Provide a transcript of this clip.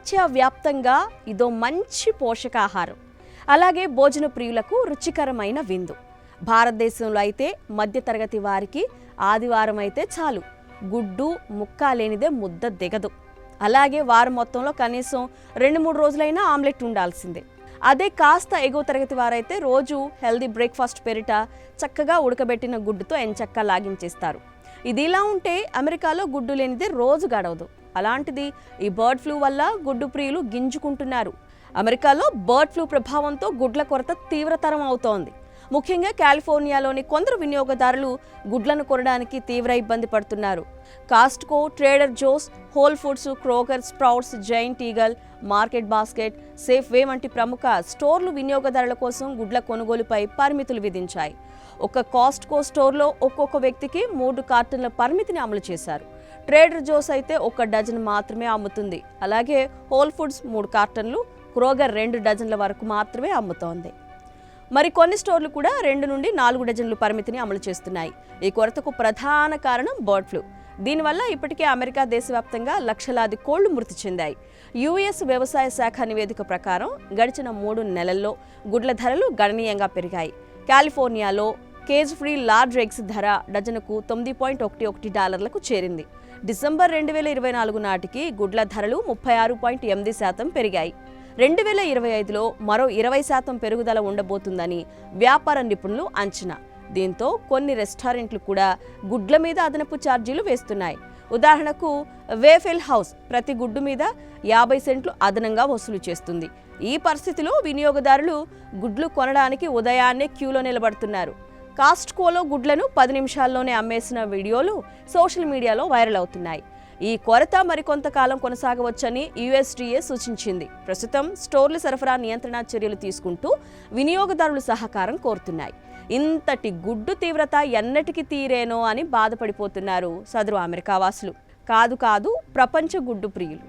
ప్రపంచవ్యాప్తంగా ఇదో మంచి పోషకాహారం, అలాగే భోజన ప్రియులకు రుచికరమైన విందు. భారతదేశంలో అయితే మధ్యతరగతి వారికి ఆదివారం అయితే చాలు, గుడ్డు ముక్క లేనిదే ముద్ద దిగదు. అలాగే వారం మొత్తంలో కనీసం 2-3 రోజులైనా ఆమ్లెట్ ఉండాల్సిందే. అదే కాస్త ఎగువ తరగతి వారైతే రోజు హెల్దీ బ్రేక్ఫాస్ట్ పేరిట చక్కగా ఉడకబెట్టిన గుడ్డుతో ఎంచక్కా లాగించేస్తారు. ఇది ఇలా ఉంటే అమెరికాలో గుడ్డు లేనిదే రోజు గడవదు. అలాంటిది ఈ బర్డ్ ఫ్లూ వల్ల గుడ్డు ప్రియులు గింజుకుంటున్నారు. అమెరికాలో బర్డ్ ఫ్లూ ప్రభావంతో గుడ్ల కొరత తీవ్రతరం అవుతోంది. ముఖ్యంగా కాలిఫోర్నియాలోని కొందరు వినియోగదారులు గుడ్లను కొనడానికి తీవ్ర ఇబ్బంది పడుతున్నారు. Costco, Trader Joe's, Whole Foods, Kroger, Sprouts, Giant Eagle, Market Basket, Safeway వంటి ప్రముఖ స్టోర్లు వినియోగదారుల కోసం గుడ్ల కొనుగోలుపై పరిమితులు విధించాయి. ఒక కాస్ట్కో స్టోర్లో ఒక్కొక్క వ్యక్తికి 3 కార్టన్ల పరిమితిని అమలు చేశారు. ట్రేడర్ జోస్ అయితే 1 డజన్ మాత్రమే అమ్ముతుంది. అలాగే హోల్ ఫుడ్స్ 3 కార్టన్లు, క్రోగర్ 2 డజన్ల వరకు మాత్రమే అమ్ముతోంది. మరి కొన్ని స్టోర్లు కూడా 2 నుండి 4 డజన్లు పరిమితిని అమలు చేస్తున్నాయి. ఈ కొరతకు ప్రధాన కారణం బర్డ్ ఫ్లూ. దీనివల్ల ఇప్పటికే అమెరికా దేశవ్యాప్తంగా లక్షలాది కోళ్లు మృతి చెందాయి. యుఎస్ వ్యవసాయ శాఖ నివేదిక ప్రకారం గడిచిన 3 నెలల్లో గుడ్ల ధరలు గణనీయంగా పెరిగాయి. కాలిఫోర్నియాలో కేజ్ ఫ్రీ లార్జ్ ఎగ్స్ ధర డజనుకు $9.11 చేరింది. డిసెంబర్ 2024 నాటికి గుడ్ల ధరలు 36.8% పెరిగాయి. 2025లో మరో 20% పెరుగుదల ఉండబోతుందని వ్యాపార నిపుణులు అంచనా. దీంతో కొన్ని రెస్టారెంట్లు కూడా గుడ్ల మీద అదనపు ఛార్జీలు వేస్తున్నాయి. ఉదాహరణకు వేఫెల్ హౌస్ ప్రతి గుడ్డు మీద 50 సెంట్లు అదనంగా వసూలు చేస్తుంది. ఈ పరిస్థితిలో వినియోగదారులు గుడ్లు కొనడానికి ఉదయాన్నే క్యూలో నిలబడుతున్నారు. కాస్ట్కోలో గుడ్లను 10 నిమిషాల్లోనే అమ్మేసిన వీడియోలు సోషల్ మీడియాలో వైరల్ అవుతున్నాయి. ఈ కొరత మరికొంతకాలం కొనసాగవచ్చని USDA సూచించింది. ప్రస్తుతం స్టోర్ల సరఫరా నియంత్రణ చర్యలు తీసుకుంటూ వినియోగదారులు సహకారం కోరుతున్నాయి. ఇంతటి గుడ్డు తీవ్రత ఎన్నటికి తీరేనో అని బాధపడిపోతున్నారు సదరు అమెరికా వాసులు. కాదు ప్రపంచ గుడ్డు ప్రియులు.